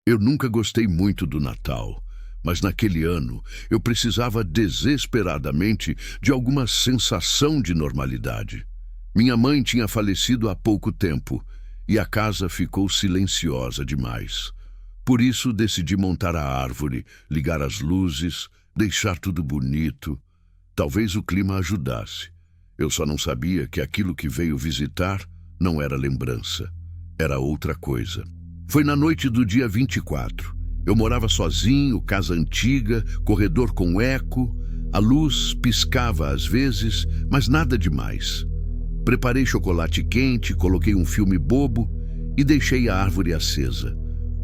Eu nunca gostei muito do Natal, mas naquele ano eu precisava desesperadamente de alguma sensação de normalidade. Minha mãe tinha falecido há pouco tempo e a casa ficou silenciosa demais. Por isso decidi montar a árvore, ligar as luzes, deixar tudo bonito. Talvez o clima ajudasse. Eu só não sabia que aquilo que veio visitar não era lembrança, era outra coisa. Foi na noite do dia 24. Eu morava sozinho, casa antiga, corredor com eco. A luz piscava às vezes, mas nada demais. Preparei chocolate quente, coloquei um filme bobo e deixei a árvore acesa.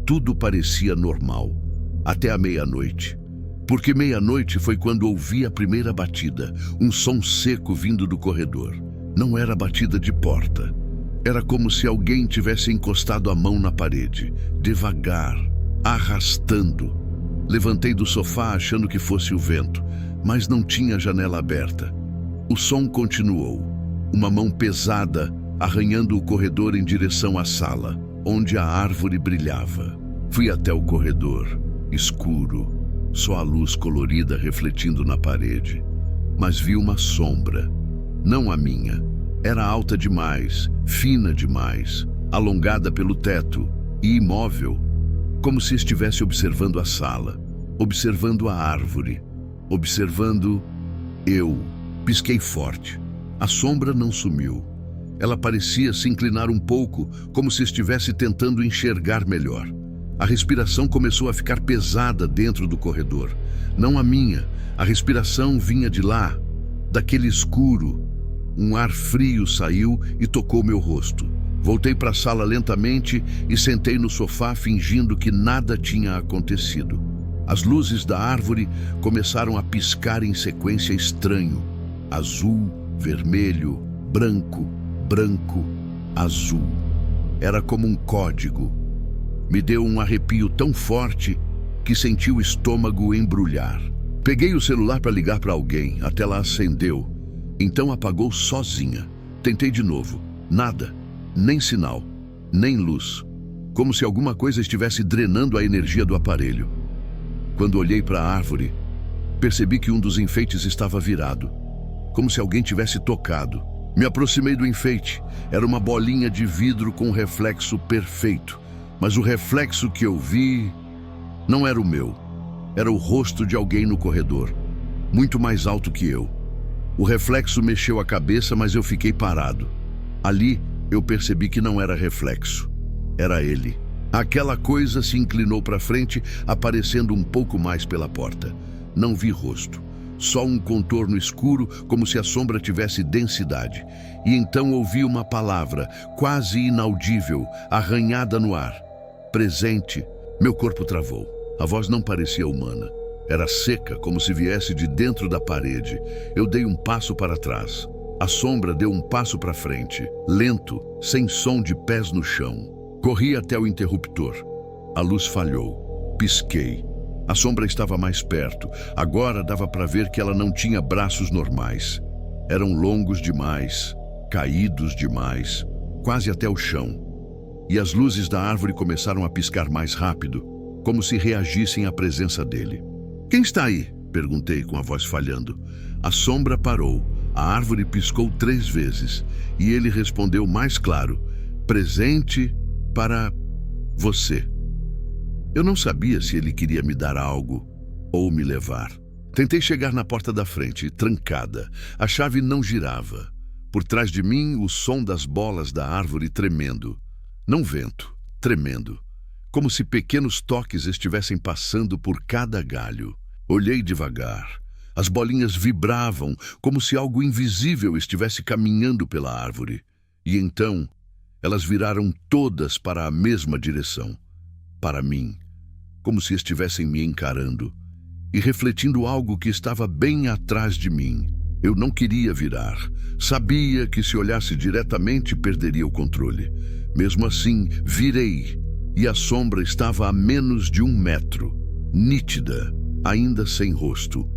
Tudo parecia normal, até a meia-noite. Porque meia-noite foi quando ouvi a primeira batida, um som seco vindo do corredor. Não era batida de porta. Era como se alguém tivesse encostado a mão na parede, devagar, arrastando. Levantei do sofá achando que fosse o vento, mas não tinha janela aberta. O som continuou, uma mão pesada arranhando o corredor em direção à sala, onde a árvore brilhava. Fui até o corredor, escuro, só a luz colorida refletindo na parede. Mas vi uma sombra, não a minha. Era alta demais, fina demais, alongada pelo teto e imóvel, como se estivesse observando a sala, observando a árvore, observando eu. Pisquei forte. A sombra não sumiu. Ela parecia se inclinar um pouco, como se estivesse tentando enxergar melhor. A respiração começou a ficar pesada dentro do corredor. Não a minha, a respiração vinha de lá, daquele escuro. Um ar frio saiu e tocou meu rosto. Voltei para a sala lentamente e sentei no sofá fingindo que nada tinha acontecido. As luzes da árvore começaram a piscar em sequência estranho. Azul, vermelho, branco, branco, azul. Era como um código. Me deu um arrepio tão forte que senti o estômago embrulhar. Peguei o celular para ligar para alguém, a tela acendeu. Então apagou sozinha. Tentei de novo. Nada. Nem sinal. Nem luz. Como se alguma coisa estivesse drenando a energia do aparelho. Quando olhei para a árvore, percebi que um dos enfeites estava virado. Como se alguém tivesse tocado. Me aproximei do enfeite. Era uma bolinha de vidro com um reflexo perfeito. Mas o reflexo que eu vi não era o meu. Era o rosto de alguém no corredor. Muito mais alto que eu. O reflexo mexeu a cabeça, mas eu fiquei parado. Ali, eu percebi que não era reflexo. Era ele. Aquela coisa se inclinou para frente, aparecendo um pouco mais pela porta. Não vi rosto. Só um contorno escuro, como se a sombra tivesse densidade. E então ouvi uma palavra, quase inaudível, arranhada no ar. Presente. Meu corpo travou. A voz não parecia humana. Era seca, como se viesse de dentro da parede. Eu dei um passo para trás. A sombra deu um passo para frente, lento, sem som de pés no chão. Corri até o interruptor. A luz falhou. Pisquei. A sombra estava mais perto. Agora dava para ver que ela não tinha braços normais. Eram longos demais, caídos demais, quase até o chão. E as luzes da árvore começaram a piscar mais rápido, como se reagissem à presença dele. "Quem está aí?" perguntei com a voz falhando. A sombra parou. A árvore piscou 3 vezes e ele respondeu mais claro: "Presente para você." Eu não sabia se ele queria me dar algo ou me levar. Tentei chegar na porta da frente, trancada. A chave não girava. Por trás de mim, o som das bolas da árvore tremendo. Não vento, tremendo. Como se pequenos toques estivessem passando por cada galho. Olhei devagar. As bolinhas vibravam, como se algo invisível estivesse caminhando pela árvore. E então, elas viraram todas para a mesma direção. Para mim. Como se estivessem me encarando. E refletindo algo que estava bem atrás de mim. Eu não queria virar. Sabia que se olhasse diretamente perderia o controle. Mesmo assim, virei. E a sombra estava a menos de 1 metro. Nítida, ainda sem rosto.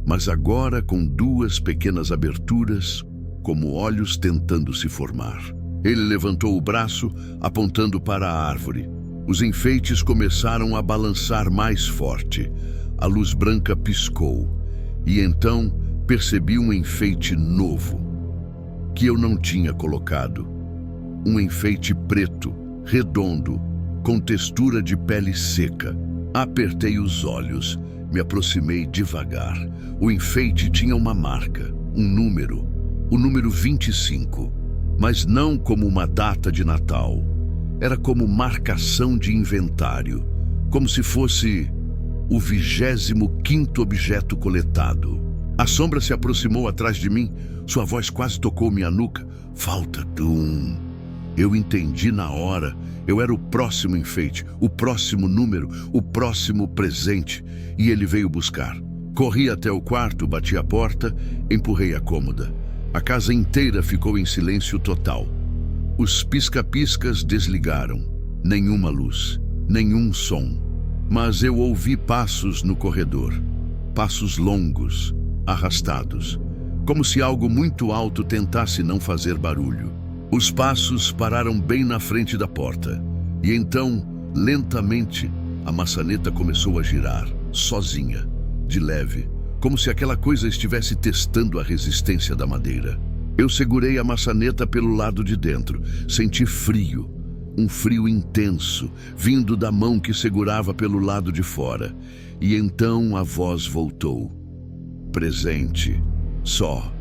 Mas agora com 2 pequenas aberturas, como olhos tentando se formar. Ele levantou o braço, apontando para a árvore. Os enfeites começaram a balançar mais forte. A luz branca piscou. E então percebi um enfeite novo, que eu não tinha colocado. Um enfeite preto, redondo, com textura de pele seca. Apertei os olhos, me aproximei devagar. O enfeite tinha uma marca, um número, o número 25, mas não como uma data de Natal. Era como marcação de inventário, como se fosse o 25º objeto coletado. A sombra se aproximou atrás de mim, sua voz quase tocou minha nuca. Falta um. Eu entendi na hora. Eu era o próximo enfeite, o próximo número, o próximo presente, e ele veio buscar. Corri até o quarto, bati a porta, empurrei a cômoda. A casa inteira ficou em silêncio total. Os pisca-piscas desligaram. Nenhuma luz, nenhum som. Mas eu ouvi passos no corredor. Passos longos, arrastados, como se algo muito alto tentasse não fazer barulho. Os passos pararam bem na frente da porta. E então, lentamente, a maçaneta começou a girar, sozinha, de leve, como se aquela coisa estivesse testando a resistência da madeira. Eu segurei a maçaneta pelo lado de dentro. Senti frio, um frio intenso, vindo da mão que segurava pelo lado de fora. E então a voz voltou. Presente. Só.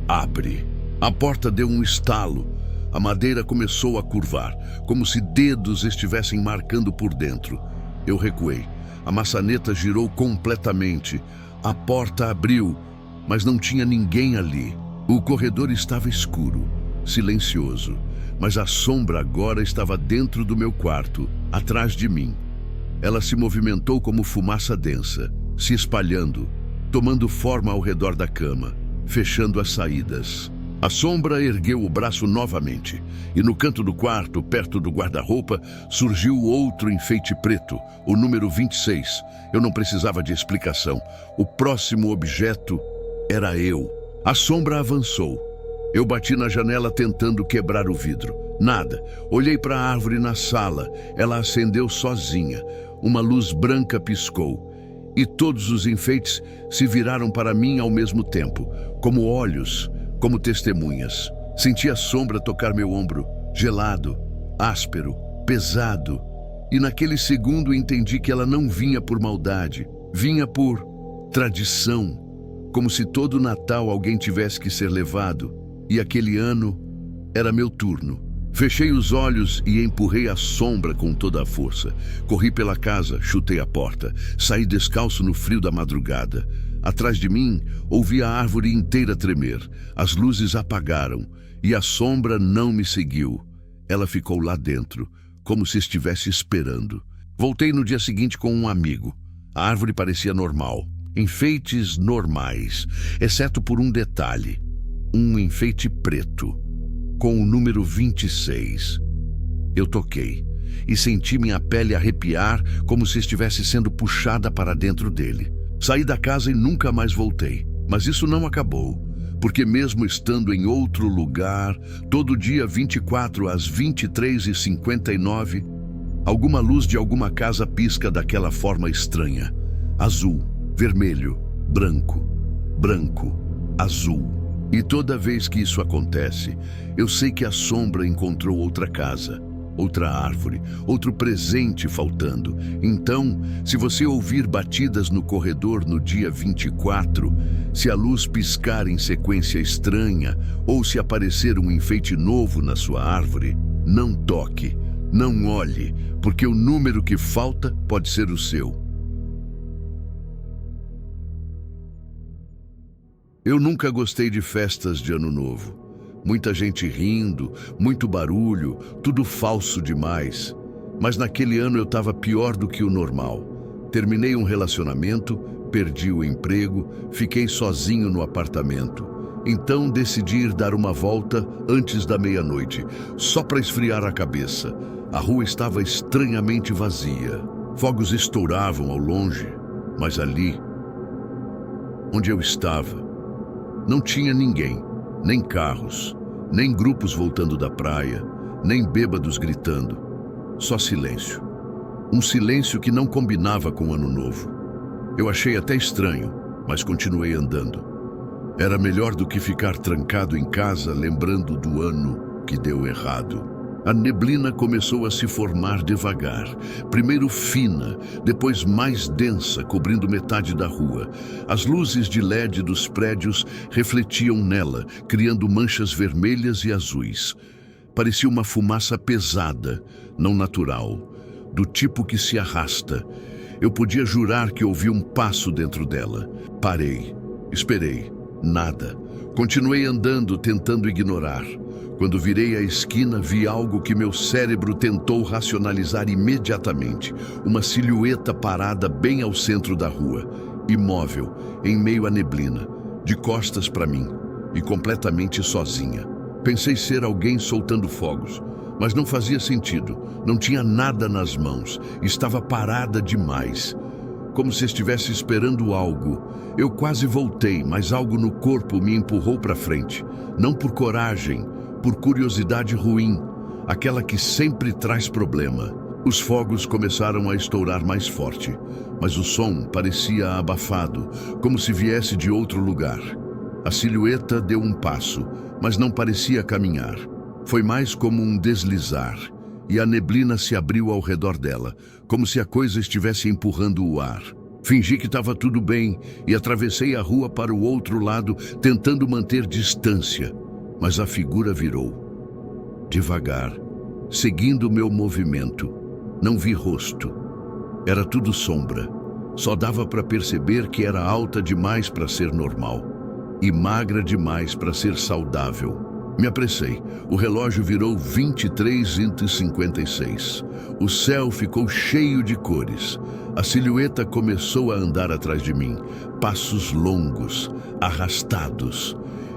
Abre. A porta deu um estalo. A madeira começou a curvar, como se dedos estivessem marcando por dentro. Eu recuei. A maçaneta girou completamente. A porta abriu, mas não tinha ninguém ali. O corredor estava escuro, silencioso, mas a sombra agora estava dentro do meu quarto, atrás de mim. Ela se movimentou como fumaça densa, se espalhando, tomando forma ao redor da cama, fechando as saídas. A sombra ergueu o braço novamente, e no canto do quarto, perto do guarda-roupa, surgiu outro enfeite preto, o número 26. Eu não precisava de explicação. O próximo objeto era eu. A sombra avançou. Eu bati na janela tentando quebrar o vidro. Nada. Olhei para a árvore na sala. Ela acendeu sozinha. Uma luz branca piscou. E todos os enfeites se viraram para mim ao mesmo tempo, como olhos, como testemunhas. Senti a sombra tocar meu ombro, gelado, áspero, pesado. E naquele segundo entendi que ela não vinha por maldade, vinha por tradição. Como se todo Natal alguém tivesse que ser levado, e aquele ano era meu turno. Fechei os olhos e empurrei a sombra com toda a força. Corri pela casa, chutei a porta, saí descalço no frio da madrugada. Atrás de mim, ouvi a árvore inteira tremer. As luzes apagaram e a sombra não me seguiu. Ela ficou lá dentro, como se estivesse esperando. Voltei no dia seguinte com um amigo. A árvore parecia normal. Enfeites normais, exceto por um detalhe. Um enfeite preto, com o número 26. Eu toquei e senti minha pele arrepiar como se estivesse sendo puxada para dentro dele. Saí da casa e nunca mais voltei. Mas isso não acabou, porque mesmo estando em outro lugar, todo dia 24 às 23h59, alguma luz de alguma casa pisca daquela forma estranha. Azul, vermelho, branco, branco, azul. E toda vez que isso acontece, eu sei que a sombra encontrou outra casa, outra árvore, outro presente faltando. Então, se você ouvir batidas no corredor no dia 24, se a luz piscar em sequência estranha, ou se aparecer um enfeite novo na sua árvore, não toque, não olhe, porque o número que falta pode ser o seu. Eu nunca gostei de festas de Ano Novo. Muita gente rindo, muito barulho, tudo falso demais. Mas naquele ano eu estava pior do que o normal. Terminei um relacionamento, perdi o emprego, fiquei sozinho no apartamento. Então decidi ir dar uma volta antes da meia-noite, só para esfriar a cabeça. A rua estava estranhamente vazia. Fogos estouravam ao longe, mas ali, onde eu estava, não tinha ninguém, nem carros, nem grupos voltando da praia, nem bêbados gritando. Só silêncio. Um silêncio que não combinava com o Ano Novo. Eu achei até estranho, mas continuei andando. Era melhor do que ficar trancado em casa lembrando do ano que deu errado. A neblina começou a se formar devagar, primeiro fina, depois mais densa, cobrindo metade da rua. As luzes de LED dos prédios refletiam nela, criando manchas vermelhas e azuis. Parecia uma fumaça pesada, não natural, do tipo que se arrasta. Eu podia jurar que ouvi um passo dentro dela. Parei, esperei, nada. Continuei andando, tentando ignorar. Quando virei a esquina, vi algo que meu cérebro tentou racionalizar imediatamente. Uma silhueta parada bem ao centro da rua, imóvel, em meio à neblina, de costas para mim e completamente sozinha. Pensei ser alguém soltando fogos, mas não fazia sentido. Não tinha nada nas mãos, estava parada demais, como se estivesse esperando algo. Eu quase voltei, mas algo no corpo me empurrou para frente, não por coragem, por curiosidade ruim, aquela que sempre traz problema. Os fogos começaram a estourar mais forte, mas o som parecia abafado, como se viesse de outro lugar. A silhueta deu um passo, mas não parecia caminhar. Foi mais como um deslizar, e a neblina se abriu ao redor dela, como se a coisa estivesse empurrando o ar. Fingi que estava tudo bem e atravessei a rua para o outro lado, tentando manter distância. Mas a figura virou. Devagar, seguindo meu movimento. Não vi rosto. Era tudo sombra. Só dava para perceber que era alta demais para ser normal e magra demais para ser saudável. Me apressei. O relógio virou 23h56. O céu ficou cheio de cores. A silhueta começou a andar atrás de mim. Passos longos, arrastados.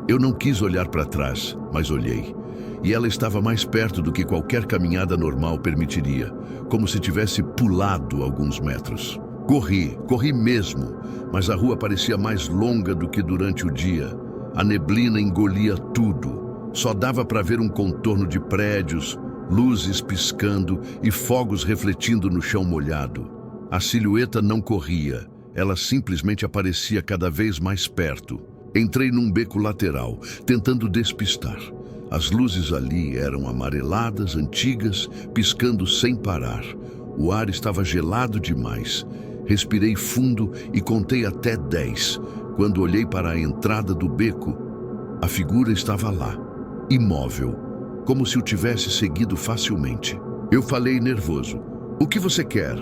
Eu não quis olhar para trás, mas olhei. E ela estava mais perto do que qualquer caminhada normal permitiria, como se tivesse pulado alguns metros. Corri mesmo, mas a rua parecia mais longa do que durante o dia. A neblina engolia tudo. Só dava para ver um contorno de prédios, luzes piscando e fogos refletindo no chão molhado. A silhueta não corria, ela simplesmente aparecia cada vez mais perto. Entrei num beco lateral, tentando despistar. As luzes ali eram amareladas, antigas, piscando sem parar. O ar estava gelado demais. Respirei fundo e contei até 10. Quando olhei para a entrada do beco, a figura estava lá, imóvel, como se o tivesse seguido facilmente. Eu falei nervoso. "O que você quer?"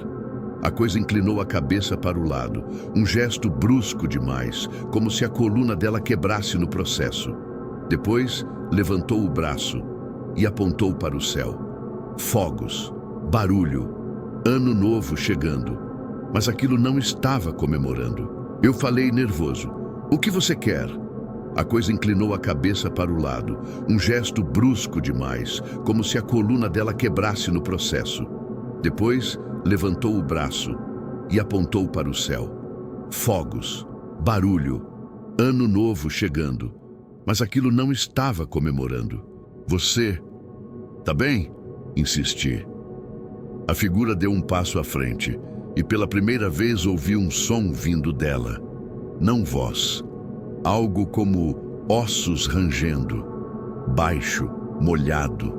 A coisa inclinou a cabeça para o lado, um gesto brusco demais, como se a coluna dela quebrasse no processo. Depois, levantou o braço e apontou para o céu. Fogos, barulho, ano novo chegando. Mas aquilo não estava comemorando. Eu falei nervoso. "O que você quer?" A coisa inclinou a cabeça para o lado, um gesto brusco demais, como se a coluna dela quebrasse no processo. Depois, levantou o braço e apontou para o céu. Fogos, barulho, ano novo chegando. Mas aquilo não estava comemorando. "Você... tá bem?" Insisti. A figura deu um passo à frente e pela primeira vez ouvi um som vindo dela. Não voz. Algo como ossos rangendo. Baixo, molhado.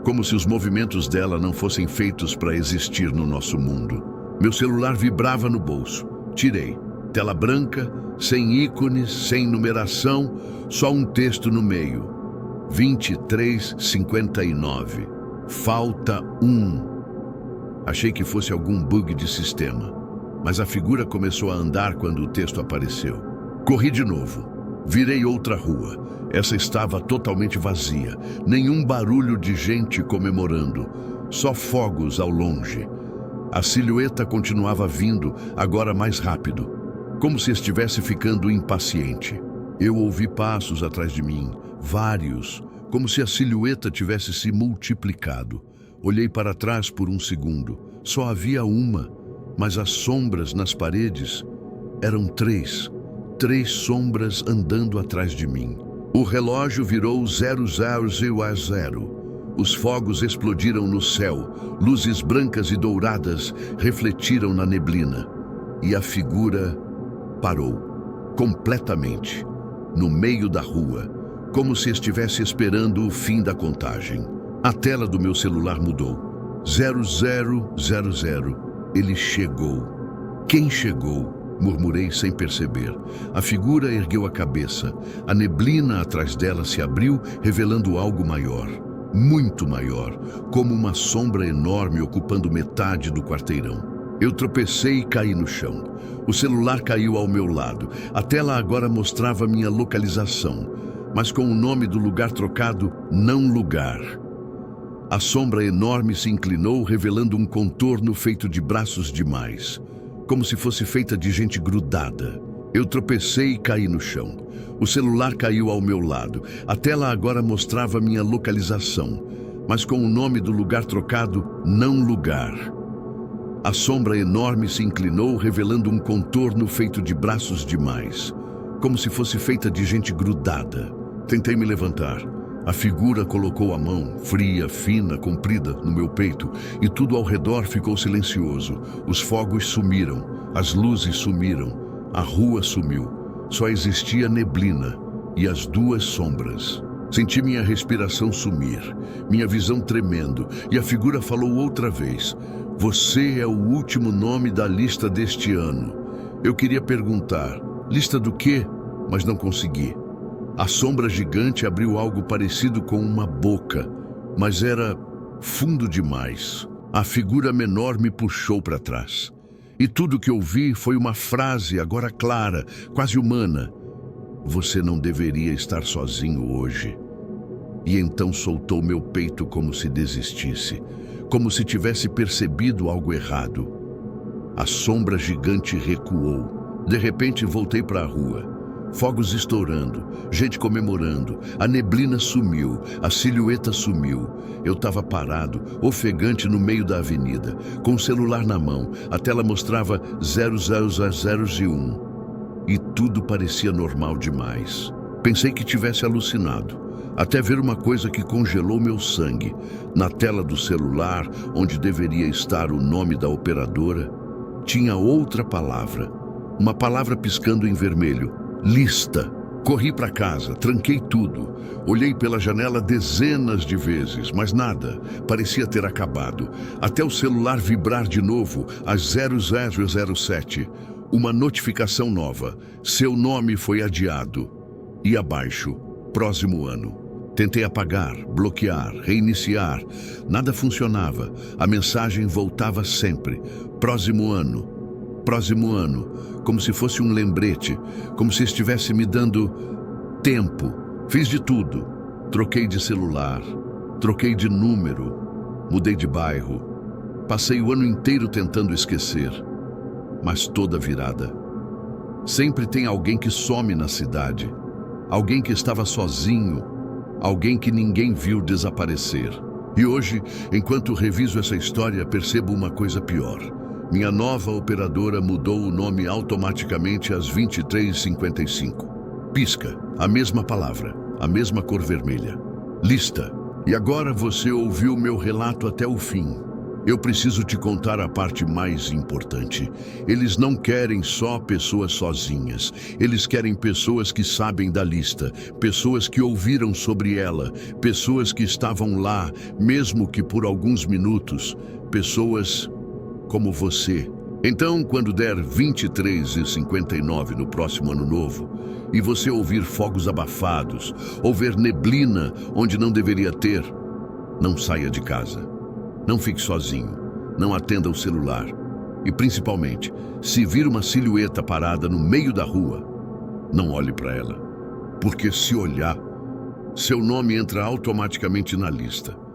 Como se os movimentos dela não fossem feitos para existir no nosso mundo. Meu celular vibrava no bolso. Tirei. Tela branca, sem ícones, sem numeração, só um texto no meio. 23h59. Falta 1. Achei que fosse algum bug de sistema, mas a figura começou a andar quando o texto apareceu. Corri de novo. Virei outra rua. Essa estava totalmente vazia. Nenhum barulho de gente comemorando. Só fogos ao longe. A silhueta continuava vindo, agora mais rápido, como se estivesse ficando impaciente. Eu ouvi passos atrás de mim, vários, como se a silhueta tivesse se multiplicado. Olhei para trás por um segundo. Só havia uma, mas as sombras nas paredes eram 3. 3 sombras andando atrás de mim. O relógio virou 00:00. Os fogos explodiram no céu, luzes brancas e douradas refletiram na neblina. E a figura parou, completamente, no meio da rua, como se estivesse esperando o fim da contagem. A tela do meu celular mudou. 0000. Ele chegou. Quem chegou? Murmurei sem perceber. A figura ergueu a cabeça. A neblina atrás dela se abriu, revelando algo maior. Muito maior, como uma sombra enorme ocupando metade do quarteirão. Eu tropecei e caí no chão. O celular caiu ao meu lado. A tela agora mostrava minha localização, mas com o nome do lugar trocado, não lugar. A sombra enorme se inclinou, revelando um contorno feito de braços demais, como se fosse feita de gente grudada. Eu tropecei e caí no chão. O celular caiu ao meu lado. A tela agora mostrava minha localização, mas com o nome do lugar trocado, não lugar. A sombra enorme se inclinou, revelando um contorno feito de braços demais, como se fosse feita de gente grudada. Tentei me levantar. A figura colocou a mão, fria, fina, comprida, no meu peito, e tudo ao redor ficou silencioso. Os fogos sumiram, as luzes sumiram, a rua sumiu. Só existia neblina e as duas sombras. Senti minha respiração sumir, minha visão tremendo, e a figura falou outra vez. Você é o último nome da lista deste ano. Eu queria perguntar, lista do quê? Mas não consegui. A sombra gigante abriu algo parecido com uma boca, mas era fundo demais. A figura menor me puxou para trás. E tudo que ouvi foi uma frase, agora clara, quase humana. Você não deveria estar sozinho hoje. E então soltou meu peito como se desistisse, como se tivesse percebido algo errado. A sombra gigante recuou. De repente voltei para a rua. Fogos estourando, gente comemorando, a neblina sumiu, a silhueta sumiu. Eu estava parado, ofegante no meio da avenida, com o celular na mão. A tela mostrava 000001 e tudo parecia normal demais. Pensei que tivesse alucinado, até ver uma coisa que congelou meu sangue. Na tela do celular, onde deveria estar o nome da operadora, tinha outra palavra, uma palavra piscando em vermelho. Lista. Corri para casa, tranquei tudo. Olhei pela janela dezenas de vezes, mas nada. Parecia ter acabado. Até o celular vibrar de novo, às 0007. Uma notificação nova. Seu nome foi adiado. E abaixo, próximo ano. Tentei apagar, bloquear, reiniciar. Nada funcionava. A mensagem voltava sempre. Próximo ano. Próximo ano, como se fosse um lembrete, como se estivesse me dando tempo. Fiz de tudo. Troquei de celular, troquei de número, mudei de bairro. Passei o ano inteiro tentando esquecer, mas toda virada. Sempre tem alguém que some na cidade, alguém que estava sozinho, alguém que ninguém viu desaparecer. E hoje, enquanto reviso essa história, percebo uma coisa pior. Minha nova operadora mudou o nome automaticamente às 23h55. Pisca, a mesma palavra, a mesma cor vermelha. Lista. E agora você ouviu meu relato até o fim. Eu preciso te contar a parte mais importante. Eles não querem só pessoas sozinhas. Eles querem pessoas que sabem da lista, pessoas que ouviram sobre ela, pessoas que estavam lá, mesmo que por alguns minutos, pessoas como você. Então, quando der 23h59 no próximo ano novo, e você ouvir fogos abafados, ou ver neblina onde não deveria ter, não saia de casa. Não fique sozinho. Não atenda o celular. E, principalmente, se vir uma silhueta parada no meio da rua, não olhe para ela. Porque se olhar, seu nome entra automaticamente na lista.